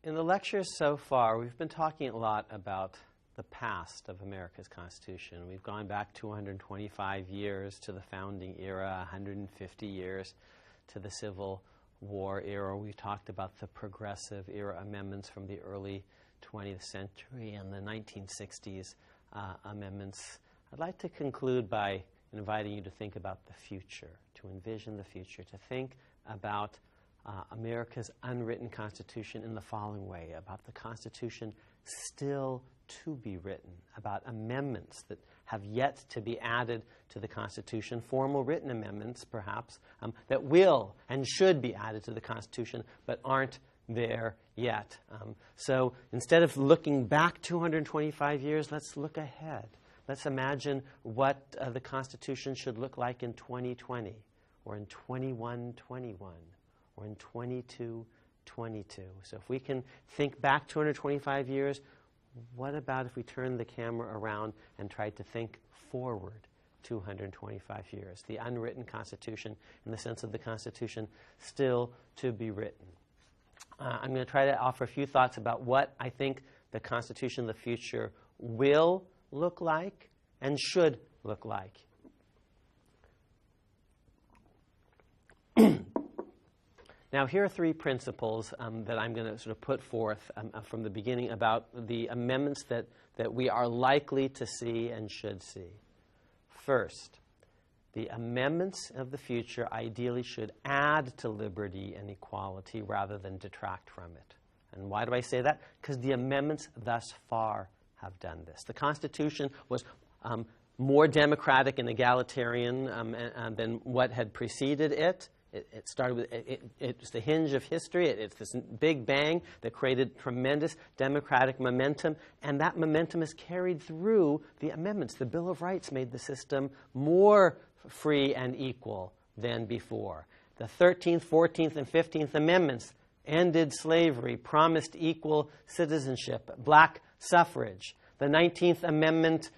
In the lectures so far, we've been talking a lot about the past of America's Constitution. We've gone back 225 years to the founding era, 150 years to the Civil War era. We've talked about the progressive era amendments from the early 20th century and the 1960s amendments. I'd like to conclude by inviting you to think about the future, to envision the future, to think about America's unwritten Constitution in the following way, about the Constitution still to be written, about amendments that have yet to be added to the Constitution, formal written amendments, perhaps, that will and should be added to the Constitution, but aren't there yet. So instead of looking back 225 years, let's look ahead. Let's imagine what the Constitution should look like in 2020, or in 2121, or in 2222. So if we can think back 225 years, what about if we turn the camera around and try to think forward 225 years? The unwritten Constitution, in the sense of the Constitution still to be written. I'm going to try to offer a few thoughts about what I think the Constitution of the future will look like and should look like. Now, here are three principles that I'm going to sort of put forth from the beginning about the amendments that we are likely to see and should see. First, the amendments of the future ideally should add to liberty and equality rather than detract from it. And why do I say that? Because the amendments thus far have done this. The Constitution was more democratic and egalitarian than what had preceded it. It started with, it's the hinge of history. It's this big bang that created tremendous democratic momentum, and that momentum is carried through the amendments. The Bill of Rights made the system more free and equal than before. The 13th, 14th, and 15th Amendments ended slavery, promised equal citizenship, black suffrage. The 19th Amendment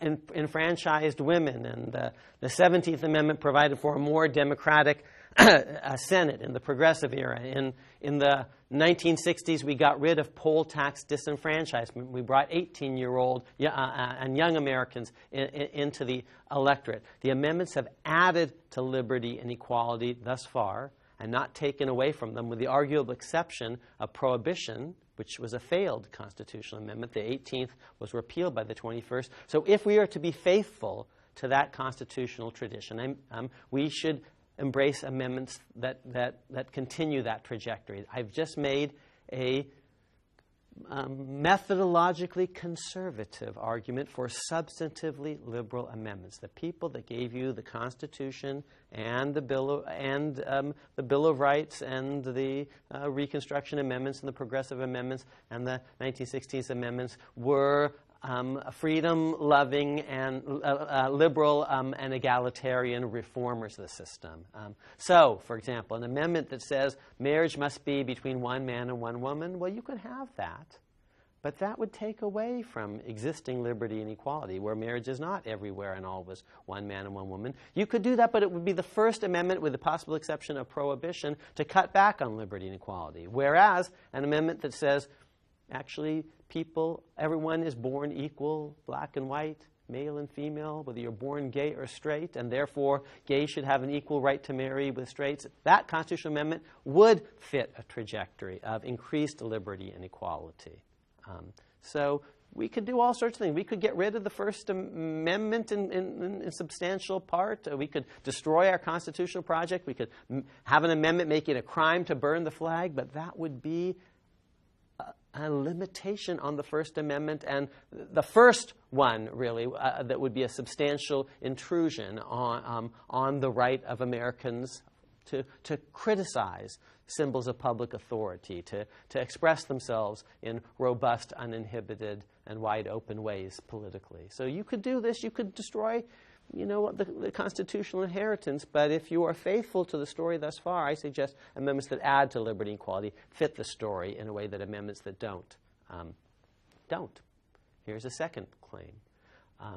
enfranchised women, and the 17th Amendment provided for a more democratic Senate in the progressive era. In the 1960s, we got rid of poll tax disenfranchisement. We brought 18-year-old and young Americans into the electorate. The amendments have added to liberty and equality thus far and not taken away from them, with the arguable exception of prohibition, which was a failed constitutional amendment. The 18th was repealed by the 21st. So if we are to be faithful to that constitutional tradition, we should embrace amendments that continue that trajectory. I've just made a methodologically conservative argument for substantively liberal amendments. The people that gave you the Constitution and the Bill of Rights and the Reconstruction Amendments and the Progressive Amendments and the 1960s amendments were freedom-loving and liberal and egalitarian reformers of the system. So, for example, an amendment that says marriage must be between one man and one woman, well, you could have that. But that would take away from existing liberty and equality, where marriage is not everywhere and always one man and one woman. You could do that, but it would be the first amendment, with the possible exception of prohibition, to cut back on liberty and equality. Whereas an amendment that says, actually, everyone is born equal, black and white, male and female, whether you're born gay or straight, and therefore gays should have an equal right to marry with straights, that constitutional amendment would fit a trajectory of increased liberty and equality. So we could do all sorts of things. We could get rid of the First Amendment in substantial part. We could destroy our constitutional project. We could have an amendment making it a crime to burn the flag, but that would be a limitation on the First Amendment, and the first one, really, that would be a substantial intrusion on the right of Americans to criticize symbols of public authority, to express themselves in robust, uninhibited, and wide-open ways politically. So you could do this. You could destroy the constitutional inheritance, but if you are faithful to the story thus far, I suggest amendments that add to liberty and equality fit the story in a way that amendments that don't. Here's a second claim.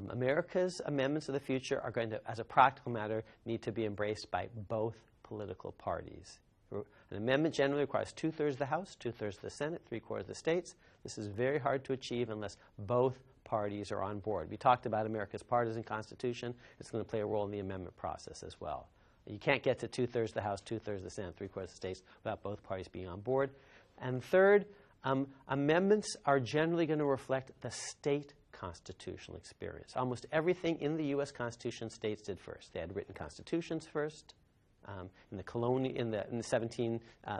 America's amendments of the future are going to, as a practical matter, need to be embraced by both political parties. An amendment generally requires 2/3 of the House, 2/3 of the Senate, 3/4 of the states. This is very hard to achieve unless both parties are on board. We talked about America's partisan constitution. It's going to play a role in the amendment process as well. You can't get to 2/3 of the House, 2/3 of the Senate, 3/4 of the states without both parties being on board. And third, amendments are generally going to reflect the state constitutional experience. Almost everything in the U.S. Constitution states did first. They had written constitutions first. In the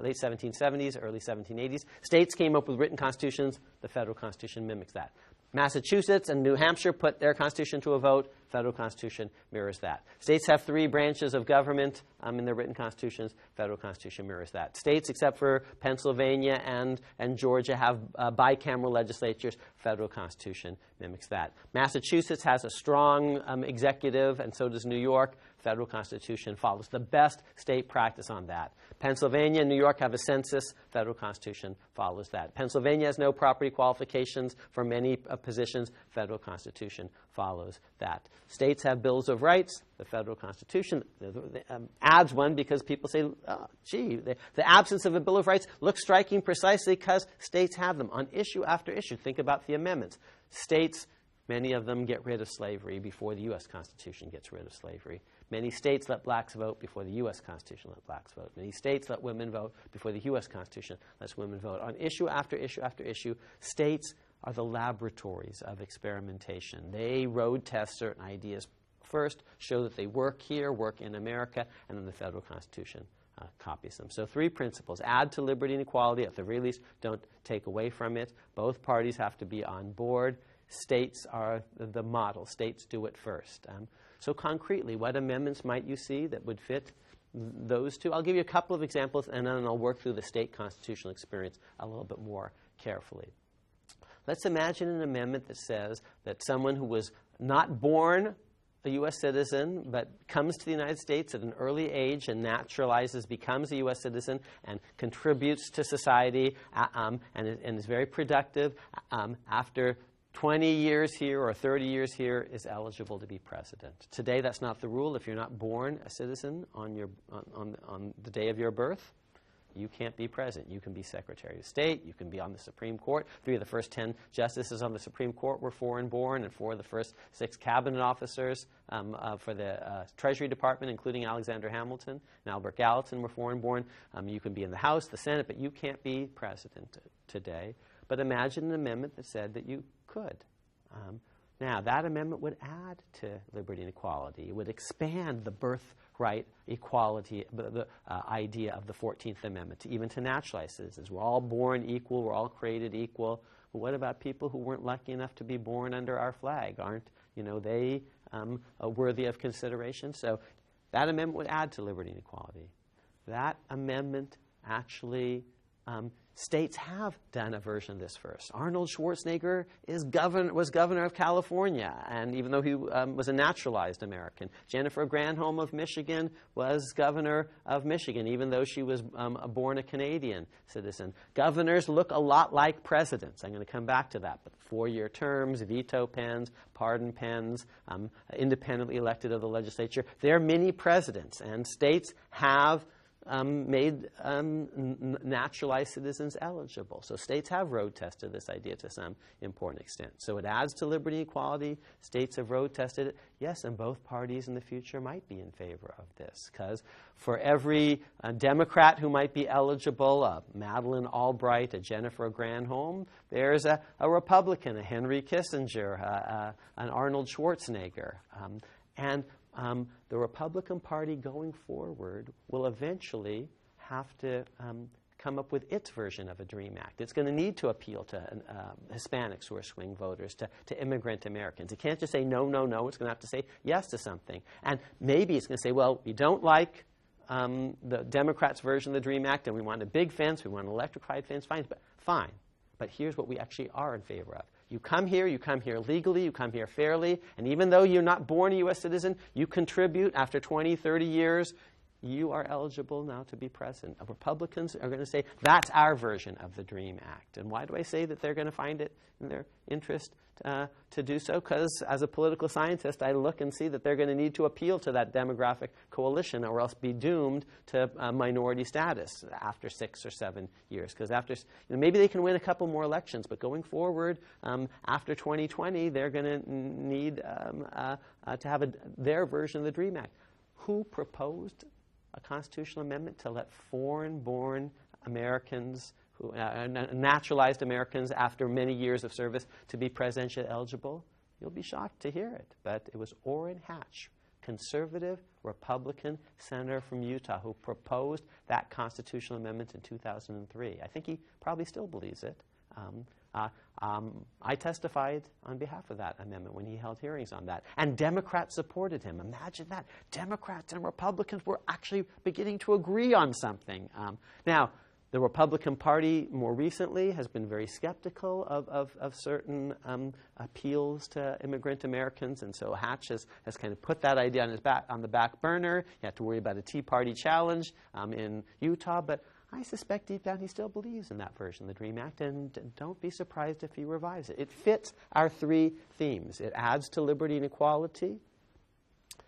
late 1770s, early 1780s, states came up with written constitutions. The federal constitution mimics that. Massachusetts and New Hampshire put their constitution to a vote. Federal constitution mirrors that. States have 3 branches of government in their written constitutions. Federal constitution mirrors that. States, except for Pennsylvania and Georgia, have bicameral legislatures. Federal constitution mimics that. Massachusetts has a strong executive, and so does New York. Federal constitution follows the best state practice on that. Pennsylvania and New York have a census. Federal constitution follows that. Pennsylvania has no property qualifications for many positions. Federal constitution follows that. States have bills of rights. The federal constitution adds one because people say, oh, gee, the absence of a bill of rights looks striking precisely because states have them on issue after issue. Think about the amendments. States, many of them get rid of slavery before the U.S. Constitution gets rid of slavery. Many states let blacks vote before the U.S. Constitution let blacks vote. Many states let women vote before the U.S. Constitution lets women vote. On issue after issue after issue, states are the laboratories of experimentation. They road test certain ideas first, show that they work here, work in America, and then the federal Constitution copies them. So 3 principles. Add to liberty and equality. At the very least, don't take away from it. Both parties have to be on board. States are the model. States do it first. So concretely, what amendments might you see that would fit those 2? I'll give you a couple of examples, and then I'll work through the state constitutional experience a little bit more carefully. Let's imagine an amendment that says that someone who was not born a U.S. citizen but comes to the United States at an early age and naturalizes, becomes a U.S. citizen, and contributes to society and is very productive after 20 years here or 30 years here is eligible to be president. Today, that's not the rule. If you're not born a citizen on the day of your birth, you can't be president. You can be Secretary of State. You can be on the Supreme Court. 3 of the first 10 justices on the Supreme Court were foreign-born, and 4 of the first 6 cabinet officers for the Treasury Department, including Alexander Hamilton and Albert Gallatin, were foreign-born. You can be in the House, the Senate, but you can't be president today. But imagine an amendment that said that you could. Now, that amendment would add to liberty and equality. It would expand the birthright equality, the idea of the 14th Amendment, even to naturalized citizens. We're all born equal. We're all created equal. But what about people who weren't lucky enough to be born under our flag? Aren't they worthy of consideration? So that amendment would add to liberty and equality. That amendment actually states have done a version of this first. Arnold Schwarzenegger was governor of California, and even though he was a naturalized American. Jennifer Granholm of Michigan was governor of Michigan, even though she was born a Canadian citizen. Governors look a lot like presidents. I'm going to come back to that. But 4-year terms, veto pens, pardon pens, independently elected of the legislature. They're mini presidents, and states have made naturalized citizens eligible. So states have road tested this idea to some important extent. So it adds to liberty and equality. States have road tested it. Yes, and both parties in the future might be in favor of this, because for every Democrat who might be eligible, a Madeleine Albright, a Jennifer Granholm, there's a Republican, a Henry Kissinger, an Arnold Schwarzenegger. The Republican Party going forward will eventually have to come up with its version of a DREAM Act. It's going to need to appeal to Hispanics who are swing voters, to immigrant Americans. It can't just say no, no, no. It's going to have to say yes to something. And maybe it's going to say, well, we don't like the Democrats' version of the DREAM Act, and we want a big fence, we want an electrified fence. Fine. But here's what we actually are in favor of. You come here legally, you come here fairly, and even though you're not born a U.S. citizen, you contribute after 20, 30 years, you are eligible now to be president. Republicans are going to say, that's our version of the DREAM Act. And why do I say that they're going to find it in their interest to do so? Because as a political scientist, I look and see that they're going to need to appeal to that demographic coalition or else be doomed to minority status after 6 or 7 years. Because after, maybe they can win a couple more elections, but going forward, after 2020, they're going to need to have their version of the DREAM Act. Who proposed a constitutional amendment to let foreign-born Americans, naturalized Americans after many years of service, to be presidential eligible? You'll be shocked to hear it, but it was Orrin Hatch, conservative Republican senator from Utah, who proposed that constitutional amendment in 2003. I think he probably still believes it. I testified on behalf of that amendment when he held hearings on that. And Democrats supported him. Imagine that. Democrats and Republicans were actually beginning to agree on something. Now, the Republican Party more recently has been very skeptical of certain appeals to immigrant Americans, and so Hatch has kind of put that idea on the back burner. You have to worry about a Tea Party challenge in Utah, but I suspect deep down he still believes in that version of the DREAM Act, and don't be surprised if he revives it. It fits our 3 themes. It adds to liberty and equality.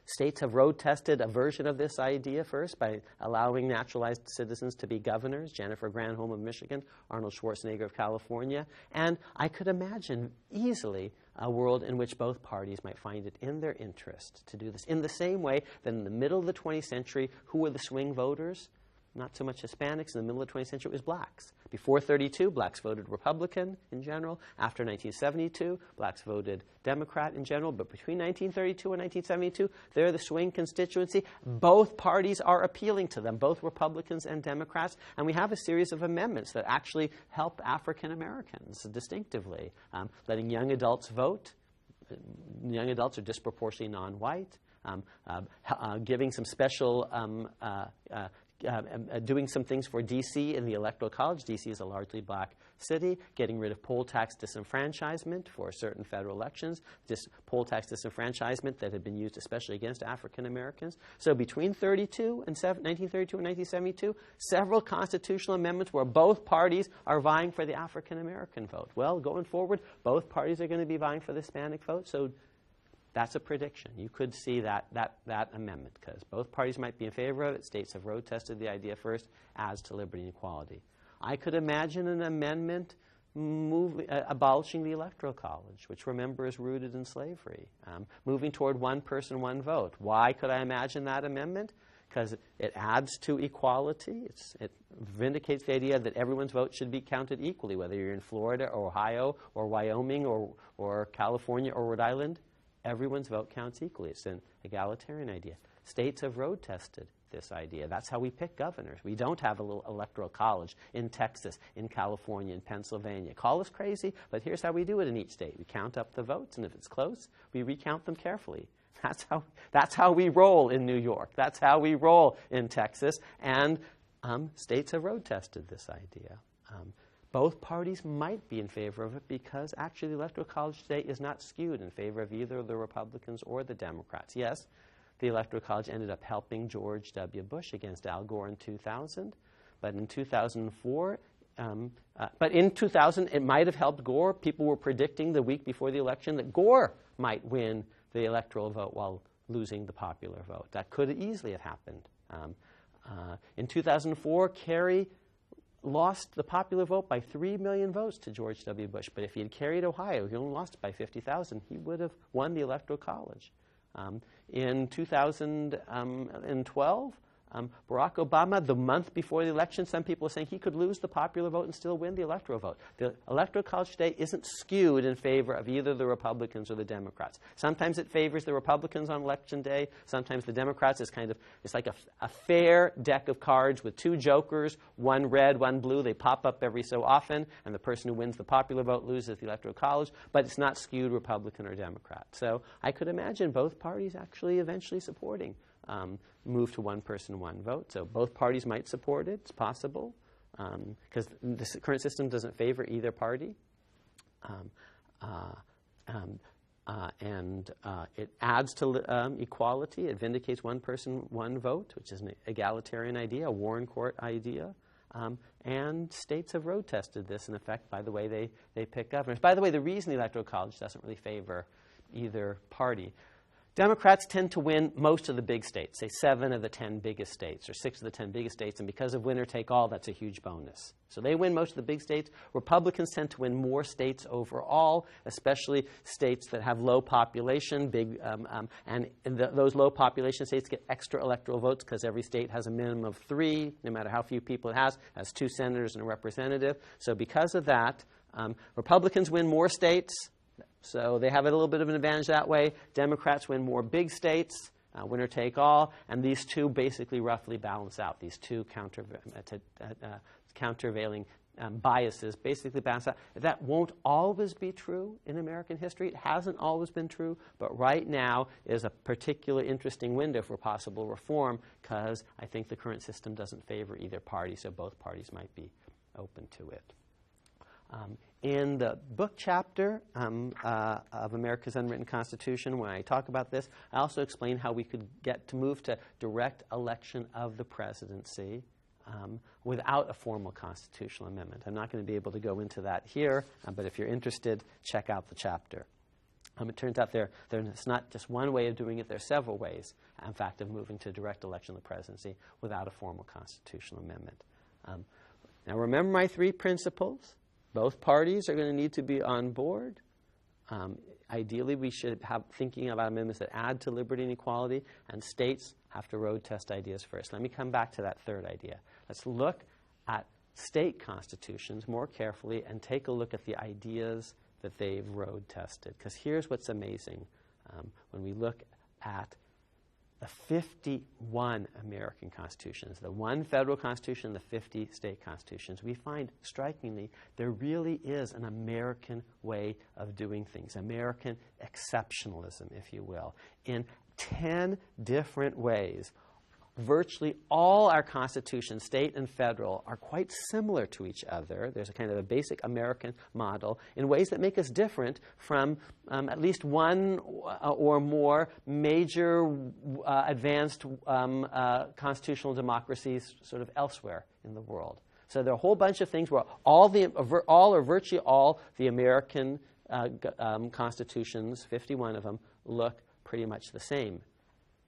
States have road-tested a version of this idea first by allowing naturalized citizens to be governors, Jennifer Granholm of Michigan, Arnold Schwarzenegger of California. And I could imagine easily a world in which both parties might find it in their interest to do this. In the same way that in the middle of the 20th century, who were the swing voters? Not so much Hispanics. In the middle of the 20th century, it was blacks. Before 32, blacks voted Republican in general. After 1972, blacks voted Democrat in general. But between 1932 and 1972, they're the swing constituency. Both parties are appealing to them, both Republicans and Democrats. And we have a series of amendments that actually help African Americans distinctively. Letting young adults vote. Young adults are disproportionately non-white. Giving some special doing some things for D.C. in the Electoral College. D.C. is a largely black city, getting rid of poll tax disenfranchisement for certain federal elections, poll tax disenfranchisement that had been used especially against African Americans. So between 1932 and 1972, several constitutional amendments where both parties are vying for the African American vote. Well, going forward, both parties are going to be vying for the Hispanic vote, so that's a prediction. You could see that amendment because both parties might be in favor of it. States have road-tested the idea first, adds to liberty and equality. I could imagine an amendment abolishing the Electoral College, which, remember, is rooted in slavery, moving toward one person, one vote. Why could I imagine that amendment? Because it adds to equality. It vindicates the idea that everyone's vote should be counted equally, whether you're in Florida or Ohio or Wyoming or California or Rhode Island. Everyone's vote counts equally. It's an egalitarian idea. States have road-tested this idea. That's how we pick governors. We don't have a little electoral college in Texas, in California, in Pennsylvania. Call us crazy, but here's how we do it in each state. We count up the votes, and if it's close, we recount them carefully. That's how we roll in New York. That's how we roll in Texas. And states have road-tested this idea. Both parties might be in favor of it because actually the Electoral College today is not skewed in favor of either the Republicans or the Democrats. Yes, the Electoral College ended up helping George W. Bush against Al Gore in 2000, but in 2004, it might have helped Gore. People were predicting the week before the election that Gore might win the electoral vote while losing the popular vote. That could easily have happened. In 2004, Kerry lost the popular vote by 3 million votes to George W. Bush. But if he had carried Ohio, he only lost it by 50,000. He would have won the Electoral College. In 2012, Barack Obama, the month before the election, some people were saying he could lose the popular vote and still win the electoral vote. The Electoral College today isn't skewed in favor of either the Republicans or the Democrats. Sometimes it favors the Republicans on Election Day. Sometimes the Democrats. It's like a fair deck of cards with 2 jokers, one red, one blue. They pop up every so often, and the person who wins the popular vote loses the Electoral College, but it's not skewed Republican or Democrat. So I could imagine both parties actually eventually supporting move to one person, one vote. So both parties might support it. It's possible because the current system doesn't favor either party. and it adds to equality. It vindicates one person, one vote, which is an egalitarian idea, a Warren Court idea. And states have road tested this, in effect, by the way they pick governors. By the way, the reason the Electoral College doesn't really favor either party. Democrats tend to win most of the big states, say 7 of the 10 biggest states or 6 of the 10 biggest states, and because of winner-take-all, that's a huge bonus. So they win most of the big states. Republicans tend to win more states overall, especially states that have low population, those low population states get extra electoral votes because every state has a minimum of 3, no matter how few people it has 2 senators and a representative. So because of that, Republicans win more states. So they have a little bit of an advantage that way. Democrats win more big states, winner take all, and these two basically roughly balance out. These two countervailing biases basically balance out. That won't always be true in American history. It hasn't always been true, but right now is a particularly interesting window for possible reform because I think the current system doesn't favor either party, so both parties might be open to it. In the book chapter of America's Unwritten Constitution, when I talk about this, I also explain how we could get to move to direct election of the presidency without a formal constitutional amendment. I'm not going to be able to go into that here, but if you're interested, check out the chapter. It turns out there's not just one way of doing it. There are several ways, in fact, of moving to direct election of the presidency without a formal constitutional amendment. Now, remember my 3 principles. Both parties are going to need to be on board. Ideally, we should have thinking about amendments that add to liberty and equality, and states have to road test ideas first. Let me come back to that third idea. Let's look at state constitutions more carefully and take a look at the ideas that they've road tested. Because here's what's amazing. When we look at the 51 American constitutions, the 1 federal constitution and the 50 state constitutions, we find, strikingly, there really is an American way of doing things, American exceptionalism, if you will, in 10 different ways. Virtually all our constitutions, state and federal, are quite similar to each other. There's a kind of a basic American model in ways that make us different from at least one or more major advanced constitutional democracies sort of elsewhere in the world. So there are a whole bunch of things where all or virtually all the American constitutions, 51 of them, look pretty much the same.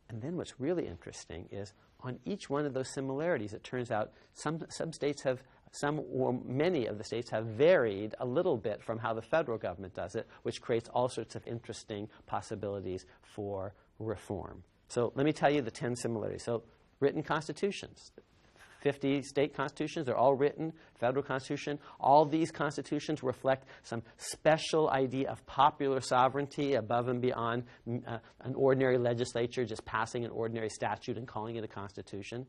And then what's really interesting is on each one of those similarities, it turns out some states have, some or many of the states have varied a little bit from how the federal government does it, which creates all sorts of interesting possibilities for reform. So let me tell you the 10 similarities. So written constitutions. 50 state constitutions, they're all written, federal constitution. All these constitutions reflect some special idea of popular sovereignty above and beyond an ordinary legislature just passing an ordinary statute and calling it a constitution.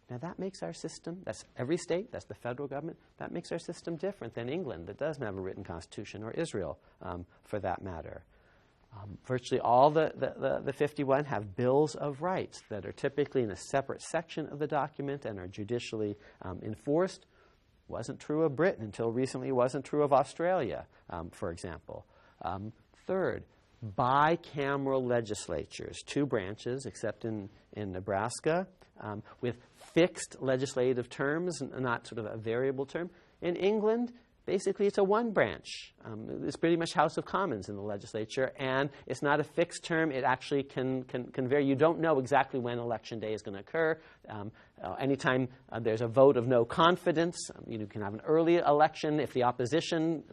Now that makes our system, that's every state, that's the federal government, that makes our system different than England that doesn't have a written constitution, or Israel for that matter. Virtually all the 51 have bills of rights that are typically in a separate section of the document and are judicially enforced. Wasn't true of Britain until recently. It wasn't true of Australia, for example. Third, bicameral legislatures, 2 branches, except in Nebraska, with fixed legislative terms, not sort of a variable term. In England, basically, it's a 1 branch. It's pretty much House of Commons in the legislature, and it's not a fixed term. It actually can vary. You don't know exactly when Election Day is going to occur. Anytime there's a vote of no confidence, you can have an early election if the opposition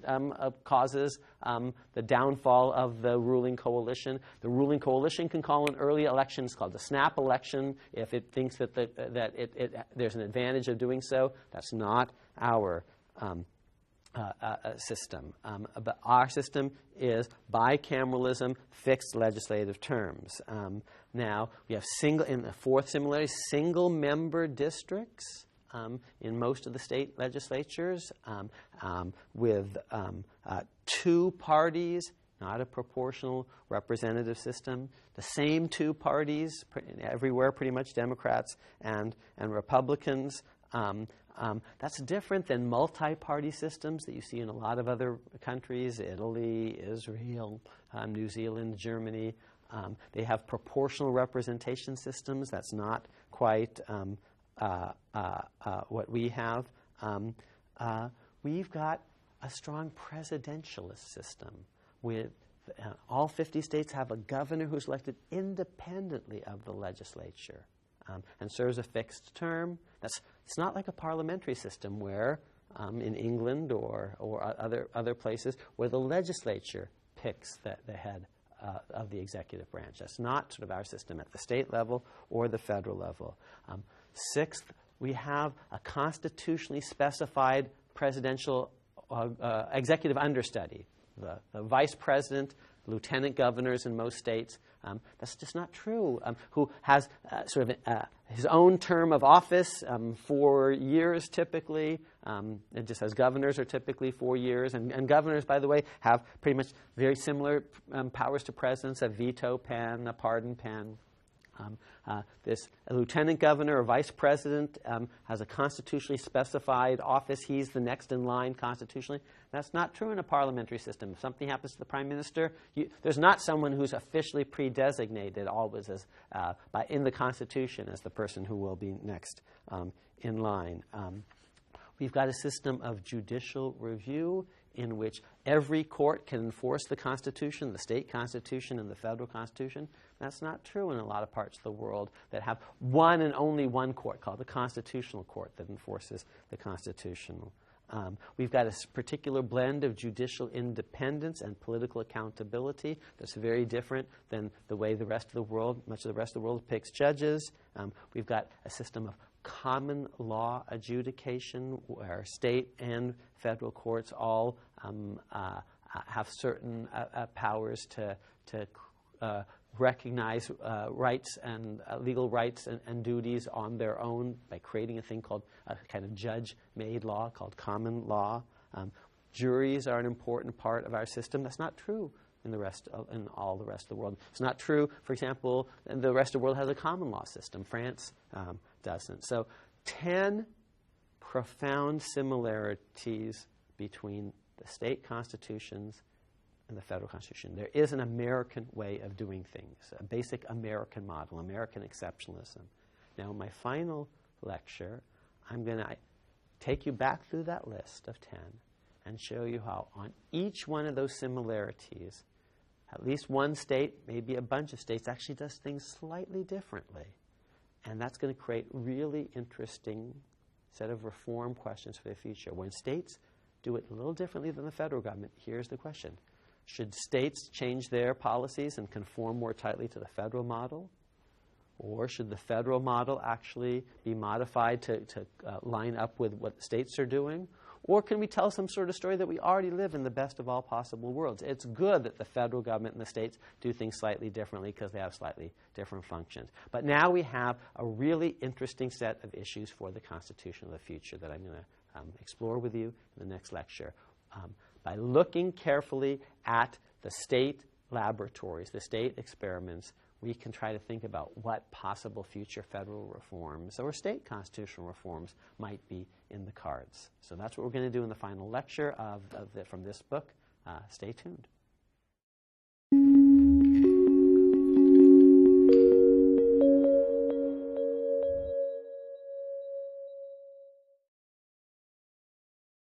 causes the downfall of the ruling coalition. The ruling coalition can call an early election. It's called the snap election if it thinks that there's an advantage of doing so. That's not our system. But our system is bicameralism, fixed legislative terms. Now, we have in the 4th similarity, single-member districts in most of the state legislatures with 2 parties, not a proportional representative system. The same 2 parties everywhere, pretty much Democrats and Republicans. That's different than multi-party systems that you see in a lot of other countries, Italy, Israel, New Zealand, Germany. They have proportional representation systems. That's not quite what we have. We've got a strong presidentialist system with all 50 states have a governor who's elected independently of the legislature and serves a fixed term. It's not like a parliamentary system where in England or other places where the legislature picks the head of the executive branch. That's not sort of our system at the state level or the federal level. Sixth, we have a constitutionally specified presidential executive understudy, the vice president, lieutenant governors in most states. That's just not true. Who has sort of his own term of office, 4 years typically. It just as governors are typically 4 years. And governors, by the way, have pretty much very similar powers to presidents, a veto pen, a pardon pen. This lieutenant governor or vice president has a constitutionally specified office. He's the next in line constitutionally. That's not true in a parliamentary system. If something happens to the prime minister, there's not someone who's officially pre-designated always as in the Constitution as the person who will be next in line. We've got a system of judicial review in which every court can enforce the Constitution, the state Constitution, and the federal Constitution. That's not true in a lot of parts of the world that have one and only one court called the Constitutional Court that enforces the Constitutional. We've got a particular blend of judicial independence and political accountability that's very different than the way the rest of the world, much of the rest of the world picks judges. We've got a system of common law adjudication where state and federal courts all have certain powers to recognize rights and legal rights and duties on their own by creating a thing called a kind of judge-made law called common law. Juries are an important part of our system. That's not true in all the rest of the world. It's not true, for example, the rest of the world has a common law system. France doesn't. So 10 profound similarities between the state constitutions and the federal Constitution. There is an American way of doing things, a basic American model, American exceptionalism. Now, in my final lecture, I'm going to take you back through that list of 10 and show you how on each one of those similarities, at least one state, maybe a bunch of states, actually does things slightly differently. And that's going to create really interesting set of reform questions for the future. When states do it a little differently than the federal government, here's the question. Should states change their policies and conform more tightly to the federal model? Or should the federal model actually be modified to line up with what the states are doing? Or can we tell some sort of story that we already live in the best of all possible worlds? It's good that the federal government and the states do things slightly differently because they have slightly different functions. But now we have a really interesting set of issues for the Constitution of the future that I'm going to explore with you in the next lecture. By looking carefully at the state laboratories, the state experiments, we can try to think about what possible future federal reforms or state constitutional reforms might be in the cards. So that's what we're going to do in the final lecture from this book. Stay tuned.